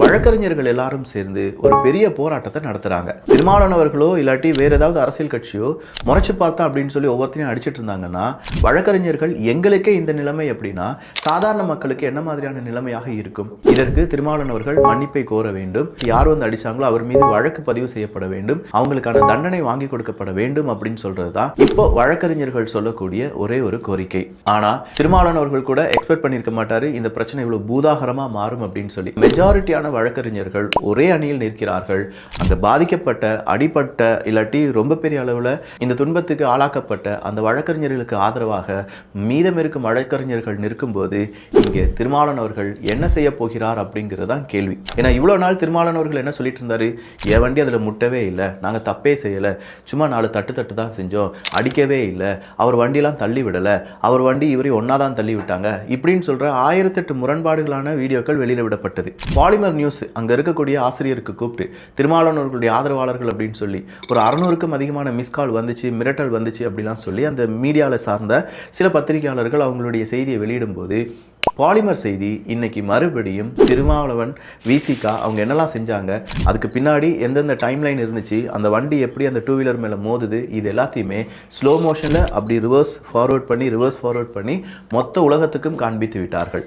வழக்கறிஞர்கள் எல்லாரும் சேர்ந்து ஒரு பெரிய போராட்டத்தை நடத்துறாங்க. திருமாவளவர்களோ இல்லாட்டி வேற ஏதாவது அரசியல் கட்சியோ முறைச்சு பார்த்தா அப்படின்னு சொல்லி ஒவ்வொருத்தையும் அடிச்சிட்டு இருந்தாங்கன்னா, வழக்கறிஞர்கள் எங்களுக்கே இந்த நிலைமை அப்படின்னா சாதாரண மக்களுக்கு என்ன மாதிரியான நிலைமையாக இருக்கும்? இதற்கு திருமாவளவர்கள் மன்னிப்பை கோர வேண்டும். யார் வந்து அடிச்சாங்களோ அவர் மீது வழக்கு பதிவு செய்யப்பட வேண்டும், அவங்களுக்கான தண்டனை வாங்கி கொடுக்கப்பட வேண்டும் அப்படின்னு சொல்றதுதான் இப்போ வழக்கறிஞர்கள் சொல்லக்கூடிய ஒரே ஒரு கோரிக்கை. ஆனா திருமாவளவர்கள் கூட எக்ஸ்பெக்ட் பண்ணிருக்க மாட்டாரு இந்த பிரச்சனை இவ்வளவு பூதாகரமா மாறும் அப்படின்னு சொல்லி. மெஜாரிட்டியான வழக்கறிஞர்கள் ஒரே அணியில் நிற்கிறார்கள். அந்த பாதிக்கப்பட்ட, அடிப்பட்ட, இல்லாட்டி ரொம்ப பெரிய அளவில் இந்த துன்பத்துக்கு ஆளாக்கப்பட்ட அந்த வழக்கறிஞர்களுக்கு ஆதரவாக மீதம் இருக்கும் வழக்கறிஞர்கள் நிற்கும் போது இங்கே திருமாவளவன் அவர்கள் என்ன செய்ய போகிறார் அப்படிங்கிறது தான் கேள்வி. ஏன்னா இவ்வளோ நாள் திருமாவளவன் அவர்கள் என்ன சொல்லிட்டு இருந்தாரு, என் வண்டி அதில் முட்டவே இல்லை, நாங்கள் தப்பே செய்யலை, சும்மா 4 தட்டு தான் செஞ்சோம், அடிக்கவே இல்லை, அவர் வண்டியெல்லாம் தள்ளி விடலை, அவர் வண்டி இவரை ஒன்னா தான் தள்ளி விட்டாங்க இப்படின்னு சொல்ற 1008 முரண்பாடுகளான வீடியோக்கள் வெளியில் விடப்பட்டது. பாலிமர் நியூஸ் அங்க இருக்கக்கூடிய ஆசிரியருக்கு கூப்பிட்டு திருமாவளவன் அவர்களுடைய ஆதரவாளர்கள் அப்படின்னு சொல்லி ஒரு 600க்கும் அதிகமான மிஸ்கால் வந்துச்சு, மிரட்டல் வந்துச்சு அப்படிலாம் சொல்லி அந்த மீடியாவில் சார்ந்த சில பத்திரிகையாளர்கள் அவங்களுடைய செய்தியை வெளியிடும் போது பாலிமர் செய்தி இன்னைக்கு மறுபடியும் திருமாவளவன், விசிகா அவங்க என்னெல்லாம் செஞ்சாங்க, அதுக்கு பின்னாடி எந்தெந்த டைம்லைன் இருந்துச்சு, அந்த வண்டி எப்படி அந்த 2 வீலர் மேலே மோதுது, இது எல்லாத்தையுமே ஸ்லோ மோஷனில் அப்படி ரிவர்ஸ் ஃபார்வர்ட் பண்ணி மொத்த உலகத்துக்கும் காண்பித்து விட்டார்கள்.